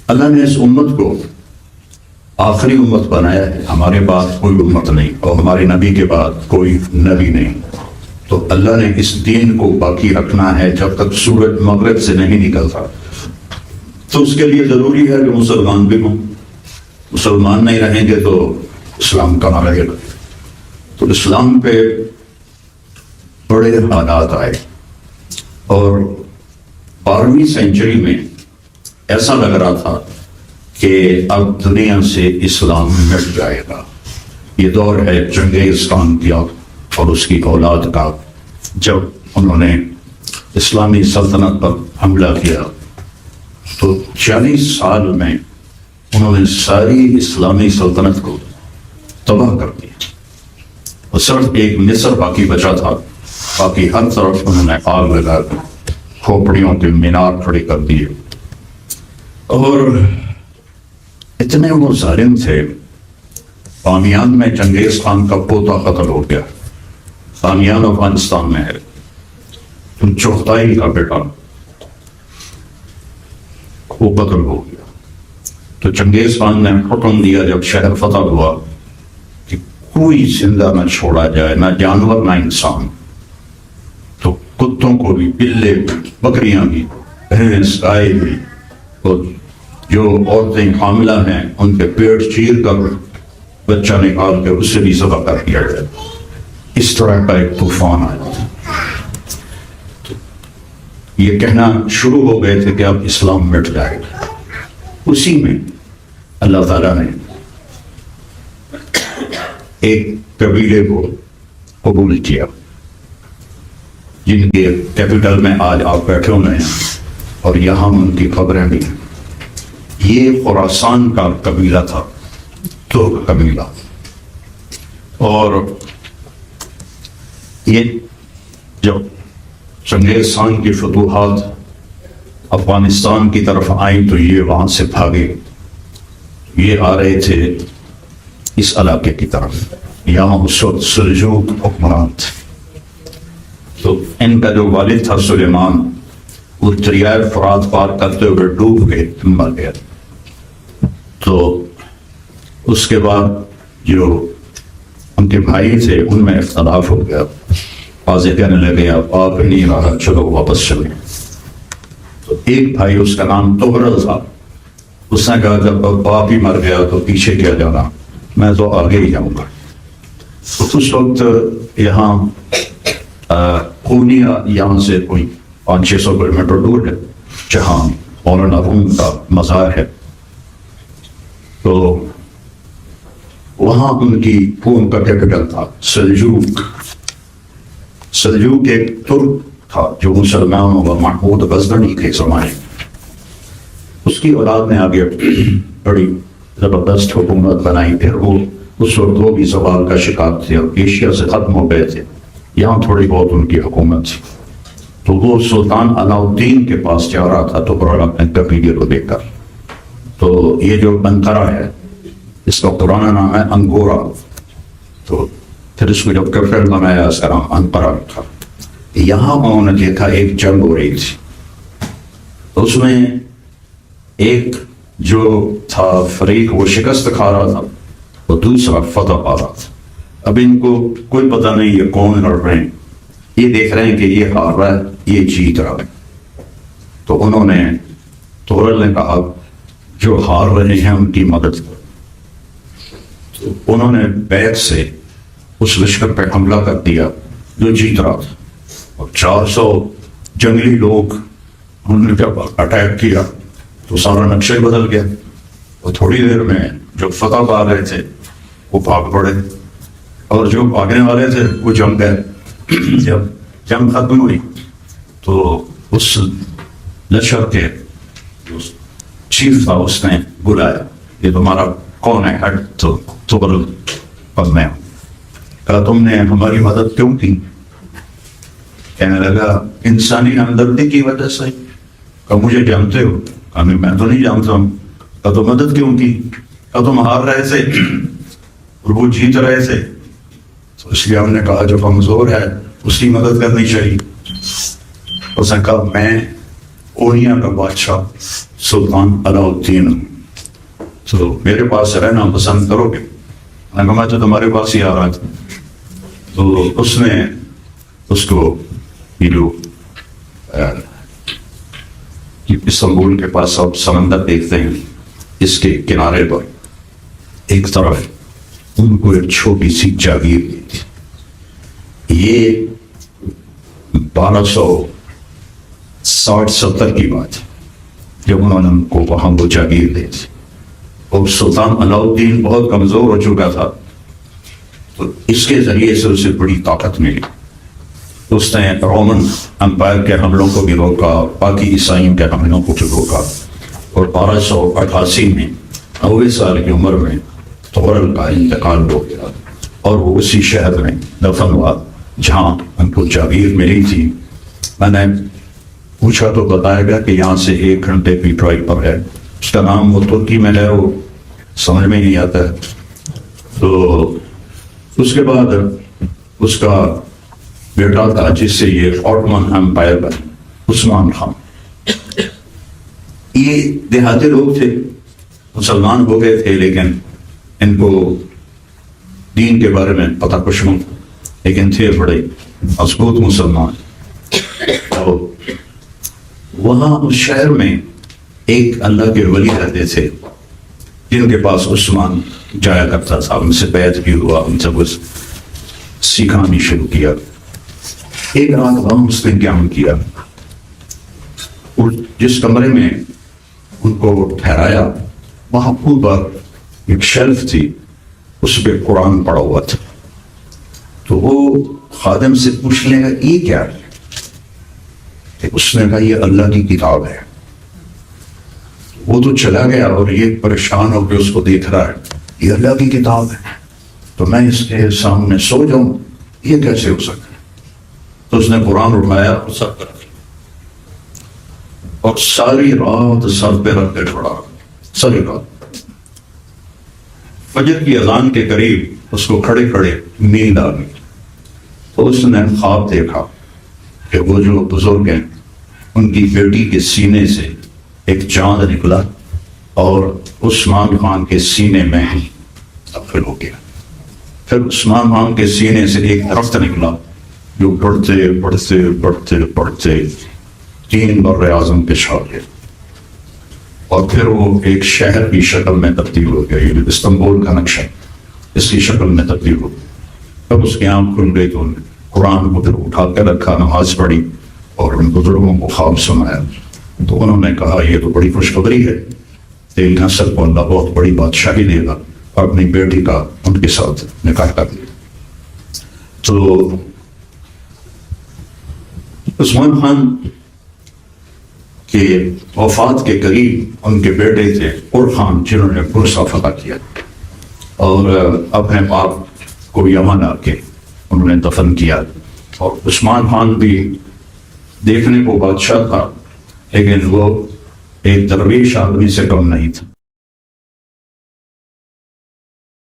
اللہ نے اس امت کو آخری امت بنایا ہے. ہمارے بعد کوئی امت نہیں اور ہمارے نبی کے بعد کوئی نبی نہیں. تو اللہ نے اس دین کو باقی رکھنا ہے جب تک سورج مغرب سے نہیں نکلتا. تو اس کے لیے ضروری ہے کہ مسلمان بھی ہوں. مسلمان نہیں رہیں گے تو اسلام کہاں رہے گا. تو اسلام پہ بڑے حالات آئے اور 12ویں سینچری میں ایسا لگ رہا تھا کہ اب دنیا سے اسلام مٹ جائے گا. یہ دور ہے چنگیز خان کیا اور اس کی اولاد کا، جب انہوں نے اسلامی سلطنت پر حملہ کیا تو 40 سال میں انہوں نے ساری اسلامی سلطنت کو تباہ کر دیا اور صرف ایک مصر باقی بچا تھا. باقی ہر طرف انہوں نے آگ لگا کھوپڑیوں کے مینار کھڑے کر دیے. اور اتنے وہ ظالم تھے. بامیان میں چنگیز خان کا پوتا قتل ہو گیا. بامیان افغانستان میں ہے. چغتائی کا بیٹا وہ قتل ہو گیا. تو چنگیز خان نے حکم دیا جب شہر فتح ہوا کہ کوئی زندہ نہ چھوڑا جائے، نہ جانور نہ انسان. تو کتوں کو بھی، بلے بھی، بکریاں بھی، بھینس گائے بھی، اور جو عورتیں حاملہ ہیں ان کے پیٹ چیر کر بچہ نکال کے اسے بھی ذبح کر دیا جائے. اس طرح کا ایک طوفان آیا. یہ کہنا شروع ہو گئے تھے کہ اب اسلام مٹ جائے گا. اسی میں اللہ تعالیٰ نے ایک قبیلے کو قبول کیا جن کے کیپٹل میں آج آپ بیٹھے ہوئے ہیں اور یہاں ان کی خبریں بھی. یہ خراسان کا قبیلہ تھا، ترک قبیلہ. اور یہ جب چنگیز خان کی فتوحات افغانستان کی طرف آئیں تو یہ وہاں سے بھاگے. یہ آ رہے تھے اس علاقے کی طرف. یہاں اس وقت سلجوق حکمران تھے. تو ان کا جو والد تھا سلیمان، وہ دریائے فرات پار کرتے ہوئے ڈوب گئے، مر گیا. تو اس کے بعد جو ان کے بھائی تھے ان میں اختلاف ہو گیا. قاضی کہنے لگے اب آپ نہیں رہا، چلو واپس چلیں. تو ایک بھائی، اس کا نام تغرل تھا، اس نے کہا جب باپ ہی مر گیا تو پیچھے کیا جانا، میں تو آگے ہی جاؤں گا. اس وقت یہاں پورنیا یہاں سے کوئی 500-600 کلومیٹر دور ہے جہاں مولانا روم کا مزار ہے. تو وہاں ان کی قوم کا کیپٹل تھا سلجوق. سلجوق ایک ترک تھا جو مسلمانوں و محمود غزنوی کے زمانے. اس کی اولاد نے آگے بڑی زبردست حکومت بنائی. پھر وہ اس وقت وہ بھی زوال کا شکار تھے اور ایشیا سے ختم ہو گئے تھے. یہاں تھوڑی بہت ان کی حکومت تھی. تو وہ سلطان علاؤدین کے پاس جا رہا تھا تو اپنے قبیلے کو دیکھ کر. تو یہ جو انقرہ ہے اس کا پرانا نام ہے انگورا. تو پھر اس کو جب کیپٹل بنایا اس کا نام انقرہ تھا. یہاں انہوں نے دیکھا ایک جنگ ہو رہی تھی. اس میں ایک جو تھا فریق وہ شکست کھا رہا تھا اور دوسرا فتح پا رہا تھا. اب ان کو کوئی پتہ نہیں یہ کون لڑ رہے ہیں. یہ دیکھ رہے ہیں کہ یہ ہار رہا ہے، یہ جیت رہا ہے. تو انہوں نے تغرل نے کہا جو ہار رہے ہیں ان کی مدد کرو. تو انہوں نے بیک سے اس لشکر پہ حملہ کر دیا جو جیت رہا تھا. اور 400 جنگلی لوگ انہوں نے جب اٹیک کیا تو سارا نقشہ ہی بدل گیا. اور تھوڑی دیر میں جو فتح پا رہے تھے وہ بھاگ پڑے اور جو بھاگنے والے تھے وہ جم گئے. جب جنگ ختم ہوئی تو اس لشکر کے جو چیف تھا اس نے بلایا یہ تمہارا کون ہے ہیڈ؟ تو تغرل پر میں ہوں. کہا تم نے ہماری مدد کیوں کی؟ کہنے لگا انسانی ہمدردی کی وجہ سے. کہا مجھے جانتے ہو؟ کہا میں تو نہیں جانتا ہوں. کہا تو مدد کیوں کی؟ کہا تم ہار رہے تھے اور وہ جیت رہے تھے تو اس لیے ہم نے کہا جو کمزور ہے اس کی مدد کرنی چاہیے. اس نے کہا میں اوریا کا بادشاہ سلطان علاؤالدین، تو میرے پاس رہنا پسند کرو گے؟ میں کہا میں تو تمہارے پاس ہی آ رہا تھا۔ تو اس نے اس کو یہ جو استنبول کے پاس آپ سمندر دیکھتے ہیں، اس کے کنارے پر ایک طرف ان کو ایک چھوٹی سی جاگیر دی تھی۔ یہ 1260-70 کی بات ہے جب انہوں نے ان کو وہاں وہ جاگیر دی تھی، اور سلطان علاؤالدین بہت کمزور ہو چکا تھا، تو اس کے ذریعے سے اسے بڑی طاقت ملی۔ اس نے رومن امپائر کے حملوں کو بھی روکا، باقی عیسائیوں کے حملوں کو بھی روکا، اور 1288 میں 90 سال کی عمر میں تغرل کا انتقال ہو گیا، اور وہ اسی شہر میں دفن ہوا جہاں ان کو جاگیر ملی تھی۔ میں نے پوچھا تو بتایا گیا کہ یہاں سے 1 گھنٹے کی ڈرائیو پر ہے۔ اس کا نام وہ ترکی میں ہے، وہ سمجھ میں نہیں آتا ہے۔ تو اس کے بعد اس کا بیٹا تھا جس سے یہ آٹومن امپائر بنا، عثمان خان۔ یہ دیہاتی لوگ تھے، مسلمان ہو گئے تھے، لیکن ان کو دین کے بارے میں پتہ کچھ نہیں، لیکن تھے بڑے مضبوط مسلمان۔ اور وہاں اس شہر میں ایک اللہ کے ولی رہتے تھے جن کے پاس عثمان جایا کرتا تھا، ان سے بیعت بھی ہوا، ان سے کچھ سیکھنا بھی شروع کیا۔ ایک رات وہاں اس نے قیام کیا، اور جس کمرے میں ان کو ٹھہرایا وہاں اوپر ایک شیلف تھی، اس پہ قرآن پڑا ہوا تھا۔ تو وہ خادم سے پوچھ لے گا یہ کیا ہے؟ اس نے کہا یہ اللہ کی کتاب ہے۔ وہ تو چلا گیا اور یہ پریشان ہو کے اس کو دیکھ رہا ہے، یہ اللہ کی کتاب ہے تو میں اس کے سامنے سو جاؤں، یہ کیسے ہو سکتا ہے؟ تو اس نے قرآن اٹھایا اور سر پہ رکھ، اور ساری رات سر پہ رکھ کے چھوڑا، ساری رات۔ فجر کی اذان کے قریب اس کو کھڑے کھڑے نیند آ گئی، تو اس نے خواب دیکھا کہ وہ جو بزرگ ہیں ان کی بیٹی کے سینے سے ایک چاند نکلا اور عثمان خان کے سینے میں داخل ہو گیا۔ پھر عثمان خان کے سینے سے ایک درخت نکلا جو بڑھتے بڑھتے بڑھتے بڑھتے 3 بر اعظم پہ چھا گیا، اور پھر وہ ایک شہر کی شکل میں تبدیل ہو گیا، یہ استنبول کا نقشہ اس کی شکل میں تبدیل ہو گیا۔ اب اس کی آنکھ کھل گئی تو قرآن کو پھر اٹھا کے رکھا، نماز پڑھی اور ان بزرگوں کو خواب سنایا۔ تو انہوں نے کہا یہ تو بڑی خوشخبری ہے، تیری نسل کو اللہ بہت بڑی بادشاہی دے گا، اور اپنی بیٹی کا ان کے ساتھ نکاح کر دیا۔ تو عثمان خان کے وفات کے قریب ان کے بیٹے تھے اور خان، جنہوں نے بورصہ فتح کیا اور اپنے باپ کو یمن آ کے انہوں نے دفن کیا۔ اور عثمان خان بھی دیکھنے کو بادشاہ تھا، لیکن وہ ایک درویش آدمی سے کم نہیں تھا۔